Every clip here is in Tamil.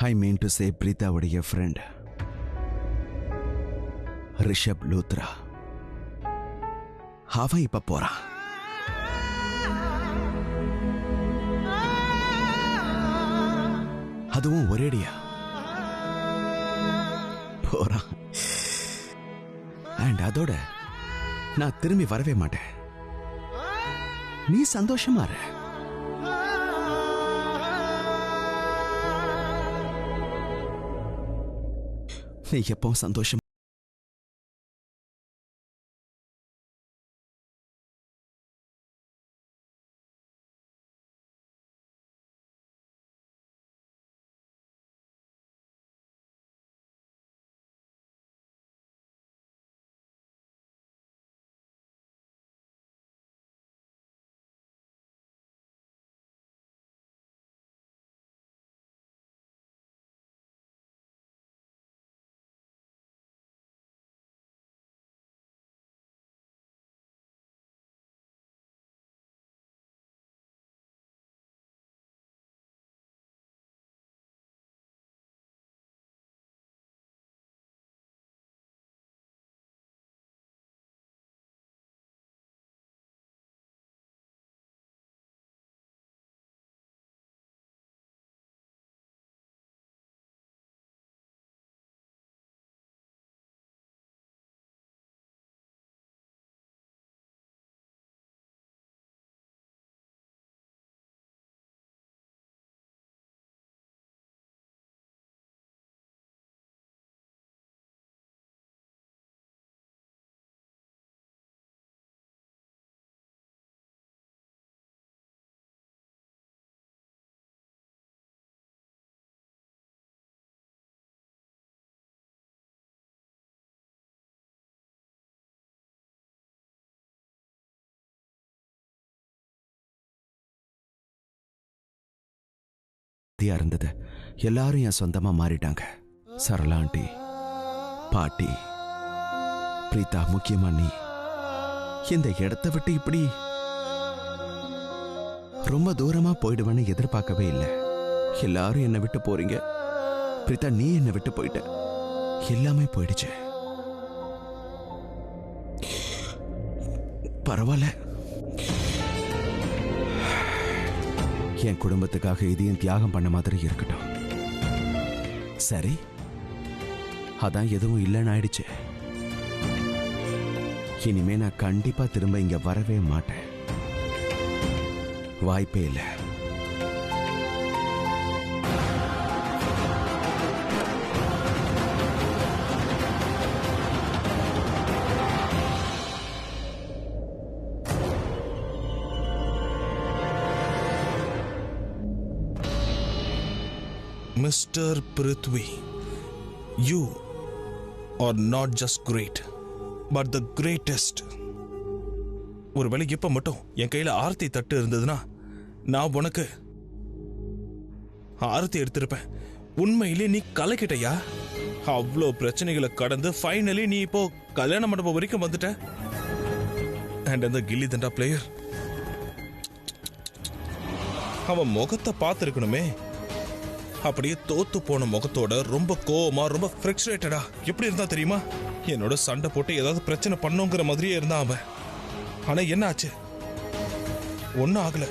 ஐ மீன் டு சே பிரீதாவுடைய ஃப்ரெண்ட் ரிஷப் லூத்ரா. அவன் இப்ப போறான். அதுவும் ஒரேடியா போறான். அண்ட் அதோட நான் திரும்பி வரவே மாட்டேன். நீ சந்தோஷமா இரு. நீ எப்பவும் சந்தோஷம். இருந்தது. எல்லாரும் என் சொந்தமா மாறிட்டாங்க. சரளா ஆண்டி, பாட்டி, பிரீதா, முக்கியமா நீ. இந்த இடத்தை விட்டு இப்படி ரொம்ப தூரமா போயிடுவேன்னு எதிர்பார்க்கவே இல்லை. எல்லாரும் என்னை விட்டு போறீங்க. பிரீதா, நீ என்னை விட்டு போயிட்ட. எல்லாமே போயிடுச்சு. பரவாயில்ல. என் குடும்பத்துக்காக இதையும் தியாகம் பண்ண மாதிரி இருக்கட்டும். சரி, அதான் எதுவும் இல்லைன்னு ஆயிடுச்சு. இனிமே நான் கண்டிப்பா திரும்ப இங்க வரவே மாட்டேன். வாய்ப்பே இல்லை. Mr. Prithvi, you are not just great, but the greatest. ஒருவேளை இப்ப மட்டும் என் கையில ஆர்த்தி தட்டு இருந்ததுன்னா நான் உனக்கு ஆர்த்தி எடுத்திருப்பேன். உண்மையிலே நீ கலக்கிட்டயா? அவ்வளோ பிரச்சனைகளை கடந்து ஃபைனலி நீ இப்போ கல்யாண மண்டபம் வரைக்கும் வந்துட்ட. அண்ட் அந்த கில்லி தண்டா பிளேயர், அவன் முகத்தை பார்த்துருக்கணுமே. அப்படியே தோத்து போன முகத்தோட ரொம்ப கோவமா, ரொம்ப ஃப்ரஸ்ட்ரேட்டடா எப்படி இருந்தா தெரியுமா? என்னோட சண்டை போட்டு ஏதாவது பிரச்சனை பண்ணுங்கிற மாதிரியே இருந்தான் அவன். ஆனா என்ன ஆச்சு? ஒன்னும் ஆகல.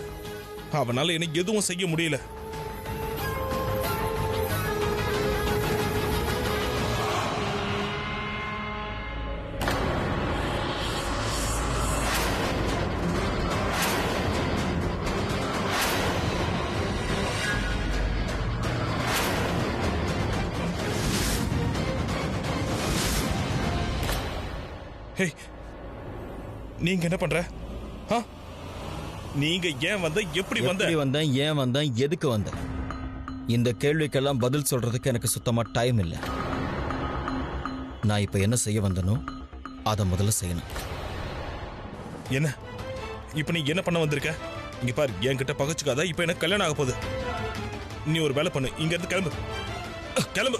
அவனால எனக்கு எதுவும் செய்ய முடியல. நீங்க என்ன பண்ற? நீங்க ஏன் வந்த? எப்படி வந்த? ஏன் வந்த? எதுக்கு வந்த? இந்த கேள்விக்கெல்லாம் பதில் சொல்றதுக்கு எனக்கு சுத்தமா டைம் இல்லை. நான் இப்ப என்ன செய்ய வந்தனோ அதை முதல்ல செய்யணும். என்ன இப்ப நீ என்ன பண்ண வந்திருக்க? இங்க பாரு, என்கிட்ட பகச்சுக்காத. இப்ப எனக்கு கல்யாணம் ஆக போகுது. நீ ஒரு வேலை பண்ணு, இங்க இருந்து கிளம்பு. கிளம்பு.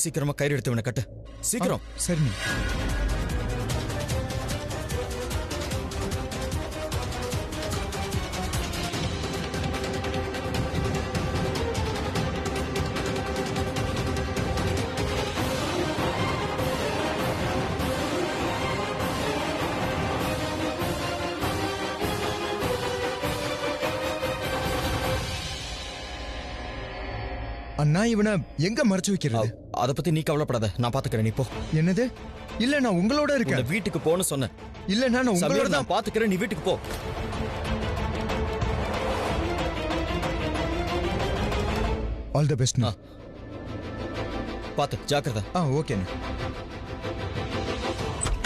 சீக்கிரமா கயிறு எடுத்தவனை கட்டு, சீக்கிரம். சரி. அண்ணா இவனை எங்க மறைச்சு வைக்கிறது? அத பத்தி நீ கவலைப்படாத, நான் பாத்துக்கிறேன். நீ போ. என்னது? இல்ல நான் உங்களோட இருக்கேன். வீட்டுக்கு போன்னு சொன்னேன். இல்ல நான் உங்களோட தான் பாத்துக்கிறேன். நீ வீட்டுக்கு போ. All the best. பாத்து ஜாக்கிரதை. ஓகே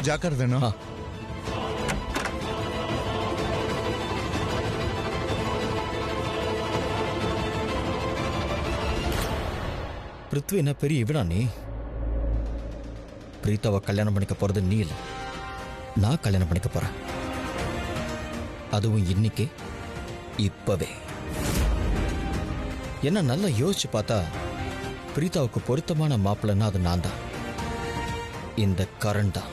ஜாக்கிரதைண்ணா. பிருத்வி என்ன பெரிய இவனா நீ? பிரீத்தாவை கல்யாணம் பண்ணிக்க போறது நீ இல்ல, நான் கல்யாணம் பண்ணிக்க போறேன். அதுவும் இன்னைக்கு, இப்பவே. என்ன நல்லா யோசிச்சு பார்த்தா பிரீத்தாவுக்கு பொருத்தமான மாப்பிள்ளைன்னா அது நான் தான். இந்த கரண் தான்.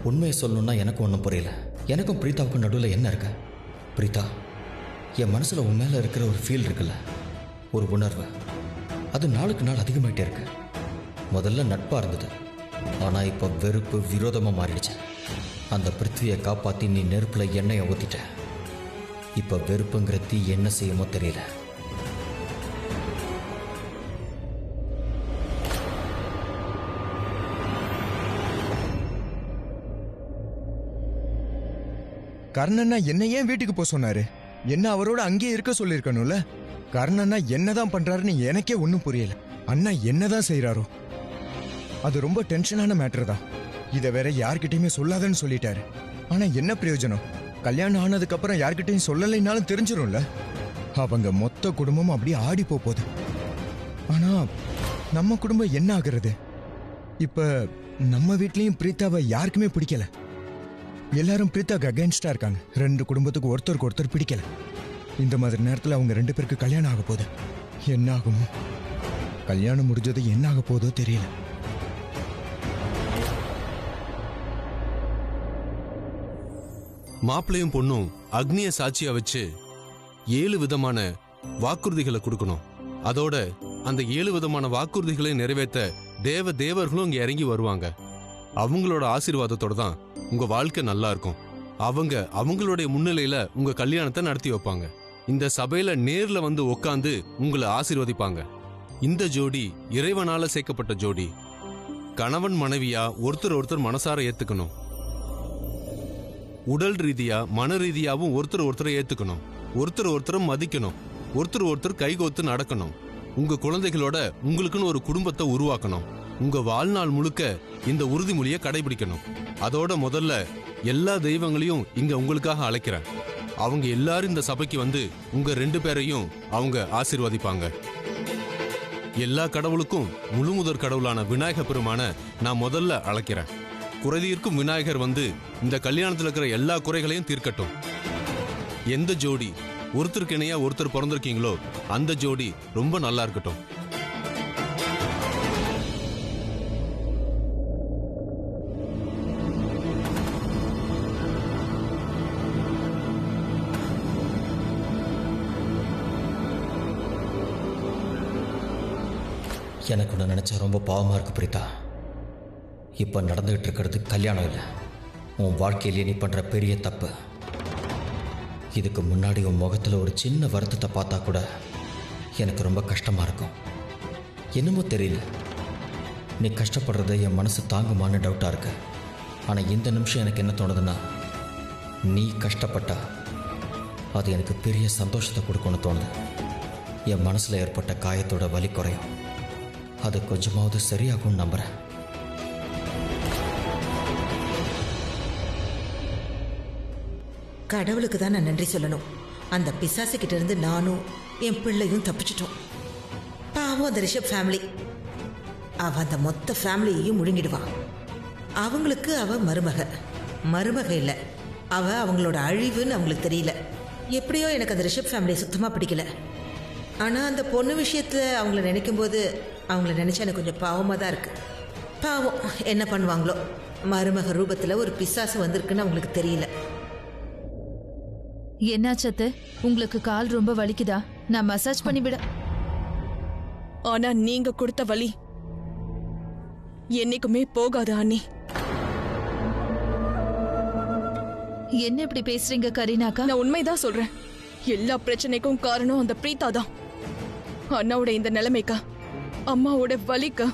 உண்மையை சொல்லணும்னா எனக்கும் ஒன்றும் புரியல. எனக்கும் பிரீத்தாவுக்கும் நடுவில் என்ன இருக்கு? பிரீத்தா, என் மனசில் உன் மேலே இருக்கிற ஒரு ஃபீல் இருக்குல்ல, ஒரு உணர்வு, அது நாளுக்கு நாள் அதிகமாயிட்டே இருக்கு. முதல்ல நட்பாக இருந்தது, ஆனால் இப்போ வெறுப்பு, விரோதமாக மாறிடுச்சு. அந்த பிருத்வியை காப்பாற்றி நீ நெருப்பில் எண்ணெயை ஊற்றிட்ட. இப்போ வெறுப்புங்கிற தீ என்ன செய்யுமோ தெரியல. கர்ணண்ணா என்ன ஏன் வீட்டுக்கு போக சொன்னாரு? என்ன அவரோட அங்கேயே இருக்க சொல்லிருக்கணும்ல. கர்ணண்ணா என்னதான் பண்றாருன்னு எனக்கே ஒன்னும் புரியல. அண்ணா என்னதான் செய்யறாரோ அது ரொம்ப டென்ஷனான மேட்டர் தான். இதை வேற யார்கிட்டயுமே சொல்லாதன்னு சொல்லிட்டாரு. ஆனா என்ன பிரயோஜனம்? கல்யாணம் ஆனதுக்கு அப்புறம் யார்கிட்டயும் சொல்லலைனாலும் தெரிஞ்சிடும்ல. அவங்க மொத்த குடும்பமும் அப்படியே ஆடி போகுது. ஆனா நம்ம குடும்பம் என்ன ஆகுறது? இப்ப நம்ம வீட்லயும் பிரீத்தாவை யாருக்குமே பிடிக்கல. எல்லாரும் பிரீத்தாக்கு அகைன்ஸ்டா இருக்காங்க. ரெண்டு குடும்பத்துக்கு ஒருத்தருக்கு ஒருத்தர் பிடிக்கல. இந்த மாதிரி நேரத்தில் அவங்க ரெண்டு பேருக்கு கல்யாணம் ஆக போகுது. என்ன ஆகுமோ? கல்யாணம் முடிஞ்சது என்ன ஆக போதோ தெரியல. மாப்பிள்ளையும் பொண்ணும் அக்னிய சாட்சியா வச்சு 7 விதமான வாக்குறுதிகளை கொடுக்கணும். அதோட அந்த 7 விதமான வாக்குறுதிகளை நிறைவேற்ற தேவர்களும் இங்க இறங்கி வருவாங்க. அவங்களோட ஆசீர்வாதத்தோட தான் உங்க வாழ்க்கை நல்லா இருக்கும். அவங்களுடைய முன்னிலையில உங்க கல்யாணத்தை நடத்தி வைப்பாங்க. இந்த சபையில நேர்ல வந்து உட்கார்ந்து உங்களை ஆசீர்வதிப்பாங்க. இந்த ஜோடி இறைவனால சேர்க்கப்பட்ட ஜோடி. கணவன் மனைவியா ஒருத்தர் மனசார ஏத்துக்கணும். உடல் ரீதியா மன ரீதியாவும் ஒருத்தர் ஏத்துக்கணும். ஒருத்தர் மதிக்கணும். ஒருத்தர் கைகோத்து நடக்கணும். உங்க குழந்தைகளோட உங்களுக்குன்னு ஒரு குடும்பத்தை உருவாக்கணும். உங்க வாழ்நாள் முழுக்க இந்த உறுதிமொழியை கடைபிடிக்கணும். அதோட முதல்ல எல்லா தெய்வங்களையும் இங்க உங்களுக்காக அழைக்கிறேன். அவங்க எல்லாரும் இந்த சபைக்கு வந்து உங்க 2 பேரையும் அவங்க ஆசீர்வதிப்பாங்க. எல்லா கடவுளுக்கும் முழுமுதற் கடவுளான விநாயக பெருமான நான் முதல்ல அழைக்கிறேன். குறைதீர்க்கும் விநாயகர் வந்து இந்த கல்யாணத்தில் இருக்கிற எல்லா குறைகளையும் தீர்க்கட்டும். எந்த ஜோடி ஒருத்தருக்கு இணையா ஒருத்தர் பிறந்திருக்கீங்களோ அந்த ஜோடி ரொம்ப நல்லா இருக்கட்டும். எனக்கு ஒன்று நினைச்சா ரொம்ப பாவமா இருக்கு பிரீதா. இப்ப நடந்துகிட்டு இருக்கிறது கல்யாணம் இல்லை, உன் வாழ்க்கையிலேயே நீ பண்ற பெரிய தப்பு. இதுக்கு முன்னாடி உன் முகத்துல ஒரு சின்ன வருத்தத்தை பார்த்தா கூட எனக்கு ரொம்ப கஷ்டமா இருக்கும். என்னமோ தெரியல, நீ கஷ்டப்படுறத என் மனசு தாங்குமான்னு டவுட்டா இருக்கு. ஆனா இந்த நிமிஷம் எனக்கு என்ன தோணுதுன்னா, நீ கஷ்டப்பட்டா அது எனக்கு பெரிய சந்தோஷத்தை கொடுக்கும்னு தோணுது. என் மனசில் ஏற்பட்ட காயத்தோட வலி குறையும். அது கொஞ்சமாவது சரியாகும்னு நம்புகிறேன். கடவுளுக்கு தான் நான் நன்றி சொல்லணும். அந்த பிசாசு கிட்ட இருந்து நானும் என் பிள்ளையும் தப்பிச்சிட்டோம். பாவம் அந்த ரிஷப் ஃபேமிலி. அவ அந்த மொத்த ஃபேமிலியையும் முழுங்கிடுவான். அவங்களுக்கு அவ மருமக இல்லை, அவ அவங்களோட அழிவுன்னு அவங்களுக்கு தெரியல. எப்படியோ எனக்கு அந்த ரிஷப் ஃபேமிலியை சுத்தமாக பிடிக்கல. ஆனால் அந்த பொண்ணு விஷயத்தில் அவங்கள நினைக்கும் போது அவங்கள நினச்சா எனக்கு கொஞ்சம் பாவமாக தான் இருக்கு. பாவம் என்ன பண்ணுவாங்களோ, மருமக ரூபத்தில் ஒரு பிசாசு வந்திருக்குன்னு அவங்களுக்கு தெரியல. என்னாச்சத்து? உங்களுக்கு கால் ரொம்ப வலிக்குதா? நான் மசாஜ் பண்ணிவிட. ஆனா நீங்க கொடுத்த வலி என்னைக்குமே போகாது அண்ணி. என்ன இப்படி பேசுறீங்க கரீனாக்கா? நான் உண்மைதான் சொல்றேன். எல்லா பிரச்சனைக்கும் காரணம் அந்த பிரீதா தான். அண்ணாவோட இந்த நிலைமைக்கா, அம்மாவோட வலிக்கா,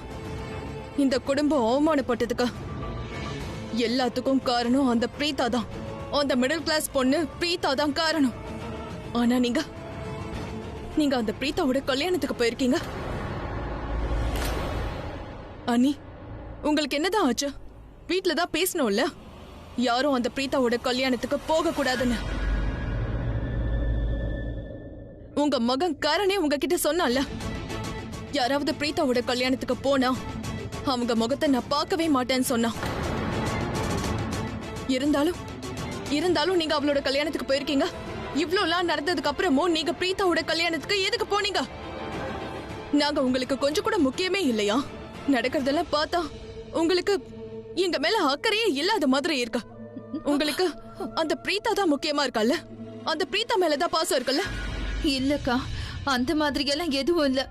இந்த குடும்பம் அவமானப்பட்டதுக்கா, எல்லாத்துக்கும் காரணம் அந்த பிரீதா தான். அந்த மிடில் கிளாஸ் பொண்ணு பிரீதா தான் காரணம். ஆனா நீங்க அந்த பிரீதாவோட கல்யாணத்துக்கு போயிருக்கீங்க. அண்ணி, உங்களுக்கு என்னதான் ஆச்சு? வீட்டுல தான் பேசணும்ல, யாரும் அந்த பிரீதாவோட கல்யாணத்துக்கு போக கூடாதுன்னு. உங்க மகன் கரணே உங்ககிட்ட சொன்னால, யாராவது பிரீதாவோட கல்யாணத்துக்கு போனா அவங்க முகத்தை நான் பார்க்கவே மாட்டேன்னு சொன்னான். இருந்தாலும் நீங்க அவளோட கல்யாணத்துக்கு போயிருக்கீங்க. இவ்ளோலாம் நடந்ததுக்கு அப்புறமும் நீங்க பிரீதாவோட கல்யாணத்துக்கு எதுக்கு போனீங்க? நாங்க உங்களுக்கு கொஞ்சம் கூட முக்கியமே இல்லையா? நடக்கிறதெல்லாம் பார்த்தா உங்களுக்கு எங்க மேல அக்கறையே இல்லாத மாதிரி இருக்கா? உங்களுக்கு அந்த பிரீதா தான் முக்கியமா இருக்கல்ல? அந்த பிரீதா மேலதான் பாசம் இருக்கல்ல? இல்லக்கா, அந்த மாதிரி எல்லாம் எதுவும் இல்ல.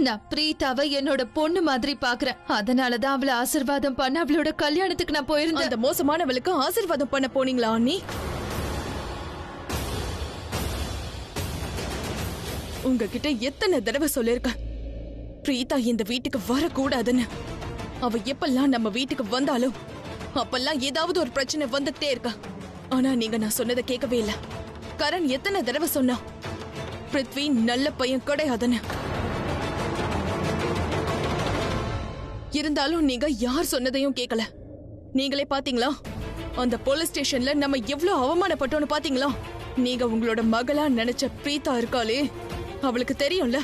நான் பிரீதாவை என்னோட பொண்ணு மாதிரி பாக்குறேன். அதனாலதான் அவளை ஆசீர்வாதம் பண்ண அவளோட கல்யாணத்துக்கு நான் போயிருந்தேன். அந்த மோசமானவளுக்கு ஆசீர்வாதம் பண்ண போனீங்களா அண்ணி? உங்ககிட்ட எத்தனை தடவை சொல்லிருக்க பிரீதா இந்த வீட்டுக்கு வரக்கூடாதுன்னு. அவ எப்பெல்லாம் நம்ம வீட்டுக்கு வந்தாலும் அப்பெல்லாம் ஏதாவது ஒரு பிரச்சனை வந்துட்டே இருக்கா. ஆனா நீங்க நான் சொன்னதை கேட்கவே இல்ல. கரண் எத்தனை தடவை சொன்னா பிருத்வி நல்ல பையன் கிடையாதுன்னு. இருந்தாலும் நீங்க யார் சொன்னதையும் கேட்கல. நீங்களே பாத்தீங்களா அந்த போலீஸ் ஸ்டேஷன்ல நம்ம எவ்வளவு அவமானப்பட்டோன்னு பாத்தீங்களா? நீங்க உங்களோட மகளா நினைச்ச பிரீதா இருக்காளே, அவளுக்கு தெரியும்ல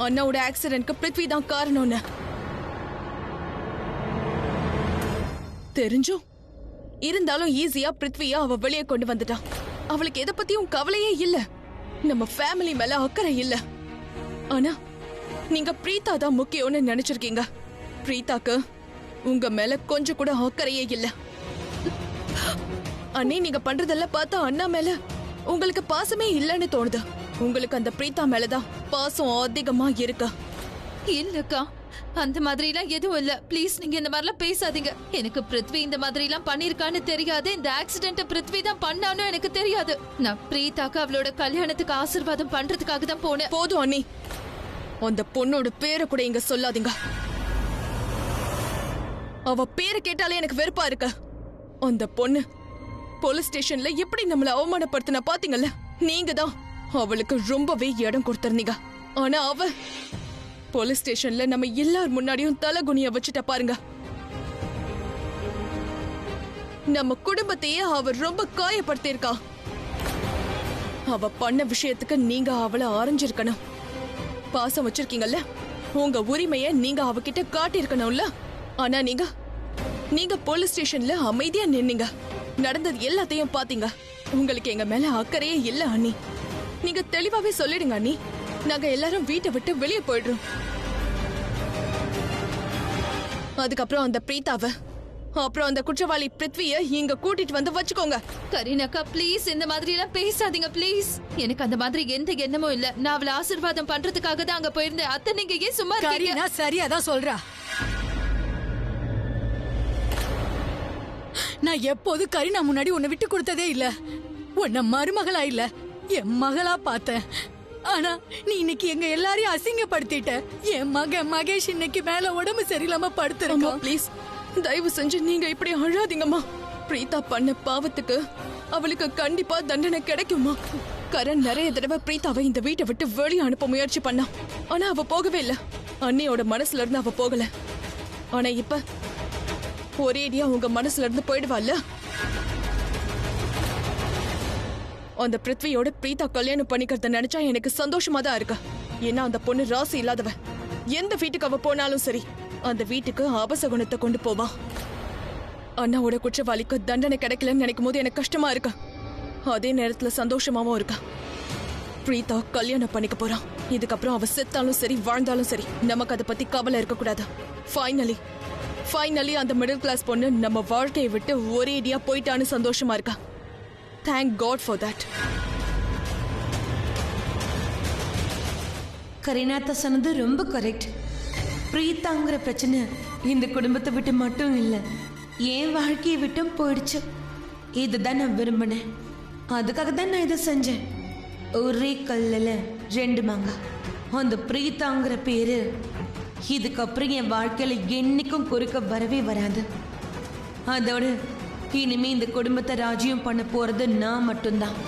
அண்ணாவோட ஆக்சிடென்ட்க்கு பிருத்வி தான் காரணம்னு. தெரிஞ்சும் இருந்தாலும் ஈஸியா பிருத்வியா அவ வெளியே கொண்டு வந்துட்டா. அவளுக்கு எதை பத்தியும் கவலையே இல்ல, நம்ம ஃபேமிலி மேல அக்கறை இல்ல. ஆனா நீங்க பிரீதா தான் முக்கியம்னு நினைச்சிருக்கீங்க. பிரீதாக்கு உங்க மேல கொஞ்சம் கூட அக்கறையே இல்ல. அண்ணே, நீங்க பண்றதெல்லாம் பார்த்தா அண்ணா மேல உங்களுக்கு பாசமே இல்லைன்னு தோணுது. உங்களுக்கு அந்த பிரீதா மேலதான் பாசம் அதிகமா இருக்கு. இல்லக்கா, அந்த மாதிரி எல்லாம் எதுவும் இல்ல. ப்ளீஸ் நீங்க இந்த மாதிரிலாம் பேசாதீங்க. எனக்கு பிருத்வி இந்த மாதிரி எல்லாம் பண்ணிருக்கான்னு தெரியாது. இந்த ஆக்சிடென்ட் பிருத்வி தான் பண்ணானோ எனக்கு தெரியாது. நான் பிரீதாக்கு அவளோட கல்யாணத்துக்கு ஆசீர்வாதம் பண்றதுக்காக தான் போனேன். போதும் அண்ணி, அந்த பொண்ணோட பேரை கூட இங்க சொல்லாதீங்க. அவ பேரை கேட்டாலே எனக்கு வெறுப்பா இருக்கு. அந்த பொண்ணு போலீஸ் ஸ்டேஷன்ல எப்படி நம்மள அவமானப்படுத்தின பாத்தீங்கல்ல? நீங்க தான் அவளுக்கு ரொம்பவே இடம் கொடுத்திருந்தீங்க. ஆனா அவ போலீஸ் ஸ்டேஷன்ல நம்ம எல்லார் முன்னாடியும் தலகுனிய வச்சுட்ட பாருங்க. நம்ம குடும்பத்தையே அவ ரொம்ப காயப்படுத்திருக்கா. அவ பண்ண விஷயத்துக்கு நீங்க அவளை ஆரஞ்சிருக்கணும். பாசம் வச்சிருக்கீங்கல்ல, உங்க உரிமைய நீங்க அவகிட்ட காட்டியிருக்கணும்ல. ஆனா நீங்க போலீஸ் ஸ்டேஷன்ல அமைதியா நின்னீங்க. நடந்தது எல்லாத்தையும் பாத்தீங்க. உங்களுக்கு எங்க மேல அக்கறையே இல்ல அண்ணி. நீங்க தெளிவாவே சொல்லிடுங்க அண்ணி. நாங்க எல்லாரும் வீட்டை விட்டு வெளியே போயிடுறோம். அதுக்கப்புறம் அந்த பிரீதாவை, அப்புறம் அந்த குற்றவாளி பிருத்விய இங்க கூட்டிட்டு வந்து வச்சுக்கோங்க. கரீனாக்கா, ப்ளீஸ் இந்த மாதிரி எல்லாம் பேசாதீங்க ப்ளீஸ். எனக்கு அந்த மாதிரி எந்த எண்ணமும் இல்ல. நான் அவளை ஆசீர்வாதம் பண்றதுக்காக தான் அங்க போயிருந்தேன். அத்தை, நீங்க ஏன் சும்மா இருக்கீங்க? கரீனா சரியாதான் சொல்றா. நான் எப்போது கரீனா முன்னாடி உன்னை விட்டு கொடுத்ததே இல்ல. உன்னை மருமகளா இல்ல, என் மகளா பார்த்தேன். ஆனா நீ இன்னைக்கு எங்க எல்லாரையும் அசிங்கப்படுத்திட்ட. என் மகன் மகேஷ் இன்னைக்கு மேல உடம்பு சரியில்லாம படுத்துருக்கோம். ப்ளீஸ் தயவு செஞ்சு நீங்க இப்படி அழாதீங்கம்மா. பிரீதா பண்ண பாவத்துக்கு அவளுக்கு கண்டிப்பா தண்டனை கிடைக்குமா? கரண் நிறைய தடவை பிரீத்தாவை இந்த வீட்டை விட்டு வெளியே அனுப்ப முயற்சி பண்ணா. ஆனா அவ போகவே இல்ல. அண்ணியோட மனசுல இருந்து அவ போகல. ஆனா இப்ப ஒரேடியா உங்க மனசுல இருந்து போயிடுவாள்ல. அந்த பிருத்வியோட பிரீத்தா கல்யாணம் பண்ணிக்கிறத நினைச்சா எனக்கு சந்தோஷமா தான் இருக்கு. ஏன்னா அந்த பொண்ணு ராசி இல்லாதவ. எந்த வீட்டுக்கு அவ போனாலும் சரி, அந்த வீட்டுக்கு அபசகுணத்தை கொண்டு போவா. அண்ணாவோட குற்றவாளிக்கு தண்டனை கிடைக்கலன்னு நினைக்கும் போது எனக்கு கஷ்டமா இருக்கு. அதே நேரத்துல சந்தோஷமாவும் இருக்கா. பிரீத்தா கல்யாணம் பண்ணிக்க போறான். இதுக்கப்புறம் அவ செத்தாலும் சரி வாழ்ந்தாலும் சரி நமக்கு அதை பத்தி கவலை இருக்கக்கூடாது. ஃபைனலி அந்த மிடில் கிளாஸ் பொண்ணு நம்ம வாழ்க்கையை விட்டு ஒரேடியா போயிட்டான்னு சந்தோஷமா இருக்கா. Thank God for that. கரீனாத்தா சொன்னது ரொம்ப கரெக்ட். பிரீத்தாங்கிற பிரச்சனை இந்த குடும்பத்தை விட்டு மட்டும் இல்லை, என் வாழ்க்கையை விட்டும் போயிடுச்சு. இதுதான் நான் விரும்பினேன். அதுக்காக தான் நான் இதை செஞ்சேன். ஒரே கல்லில் 2 மாங்காய். அந்த பிரீத்தாங்கிற பேரு இதுக்கப்புறம் என் வாழ்க்கையில என்னைக்கும் குறுக்க வரவே வராது. அதோட இனிமே இந்த குடும்பத்தை ராஜ்யம் பண்ண போறது நான் மட்டும்தான்.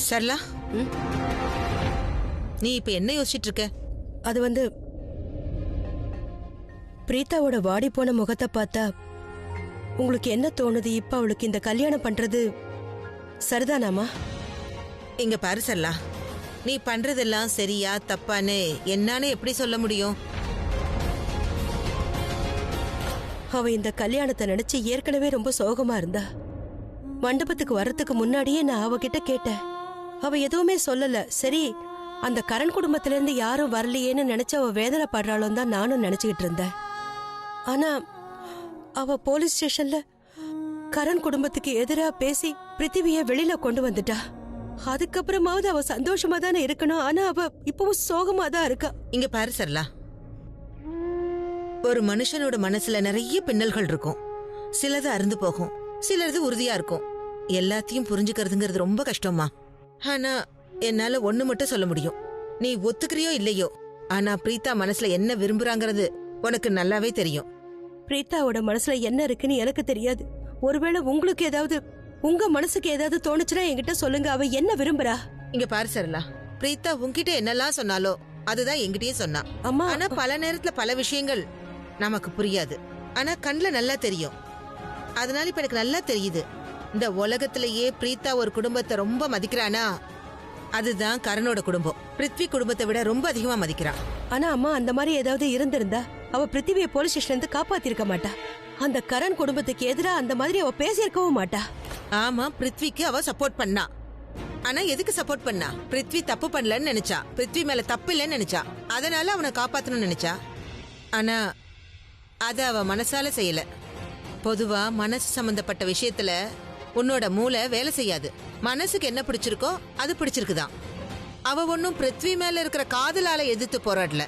சரளா, நீ இப்ப என்ன யோசிச்சுட்டு இருக்க? அது பிரீத்தாவோட வாடி போன முகத்தை பார்த்தா உங்களுக்கு என்ன தோணுது? இப்ப அவளுக்கு இந்த கல்யாணம் பண்றது சரிதானாமா? இங்க பாரு சரளா, நீ பண்றதெல்லாம் சரியா தப்பான்னு என்னன்னு எப்படி சொல்ல முடியும்? அவ இந்த கல்யாணத்தை நினைச்சு ஏற்கனவே ரொம்ப சோகமா இருந்தா. மண்டபத்துக்கு வர்றதுக்கு முன்னாடியே நான் அவகிட்ட கேட்டேன். அவ எதுவுமே சொல்லல. சரி, அந்த கரண் குடும்பத்துல இருந்து யாரும் வரலையேன்னு நினைச்சு அவ வேதனைப்படுறாளும் தான் நானும் நினைச்சுக்கிட்டு இருந்தேன். ஆனா அவ போலீஸ் ஸ்டேஷன்ல கரண் குடும்பத்துக்கு எதிரா பேசி பிருத்திவிய வெளியில கொண்டு வந்துட்டா. அதுக்கப்புறமாவது அவ சந்தோஷமா தானே இருக்கணும். ஆனா அவ இப்பவும் சோகமா தான் இருக்கா. இங்க பாரு சரளா, ஒரு மனுஷனோட மனசுல நிறைய பின்னல்கள் இருக்கும். சிலது அருந்து போகும், சிலது உறுதியா இருக்கும். எல்லாத்தையும் புரிஞ்சுக்கிறதுங்கிறது ரொம்ப கஷ்டமா. ஆனா என்னால ஒண்ணு மட்டும் சொல்ல முடியும். நீ ஒத்துக்கிறியோ இல்லையோ, ஆனா பிரீத்தா மனசுல என்ன விரும்புறாங்கிறது உனக்கு நல்லாவே தெரியும். பிரீத்தாவோட மனசுல என்ன இருக்குன்னு எனக்கு தெரியாது. ஒருவேளை உங்களுக்கு ஏதாவது, உங்க மனசுக்கு ஏதாவது தோணுச்சுன்னா என்கிட்ட சொல்லுங்க. அவ என்ன விரும்புறா? இங்க பாரு சரளா, பிரீத்தா உன்கிட்ட என்னெல்லாம் சொன்னாலோ அதுதான் என்கிட்டயே சொன்னா. அம்மா, ஆனா பல நேரத்துல பல விஷயங்கள் நமக்கு புரியாது. ஆனா கண்ணுல நல்லா தெரியும். அதனால இப்ப எனக்கு நல்லா தெரியுது, இந்த உலகத்திலேயே பிரீத்தா ஒரு குடும்பத்தை ரொம்ப மதிக்கிறானா அதுதான் கரணோட குடும்பம். பிருத்வி குடும்பத்தை விட ரொம்ப அதிகமா மதிக்கிறான். ஆனா அம்மா, அந்த மாதிரி ஏதாவது இருந்திருந்தா அவ பிருத்திவியை போலீஸ் ஸ்டேஷன்ல இருந்து காப்பாத்திருக்க மாட்டா. அந்த கரண் குடும்பத்துக்கு எதிரா அந்த மாதிரி அவ பேசியிருக்கவும் மாட்டா. ஆமா, பிருத்விக்கு அவ சப்போர்ட் பண்ணா. ஆனா எதுக்கு சப்போர்ட் பண்ணா? பிருத்வி தப்பு பண்ணலன்னு நினைச்சா. பிருத்வி மேல தப்பு இல்லைன்னு நினைச்சா. அதனால அவனை காப்பாத்தணும்னு நினைச்சா. ஆனா அத அவ மனசால செய்யல. பொதுவா மனசு சம்பந்தப்பட்ட விஷயத்துல உன்னோட மூளை வேலை செய்யாது. மனசுக்கு என்ன பிடிச்சிருக்கோ அது பிடிச்சிருக்குதான். அவ ஒன்னும் பிருத்வி மேல இருக்கிற காதலால எதிர்த்து போராடல.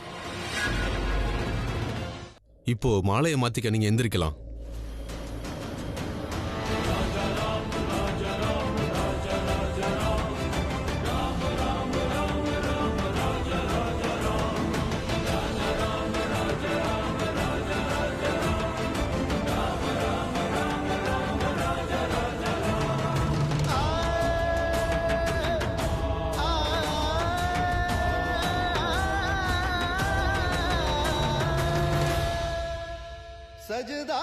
இப்போ மாலையை மாத்திக்க நீங்க எந்திரிக்கலாம். सजदा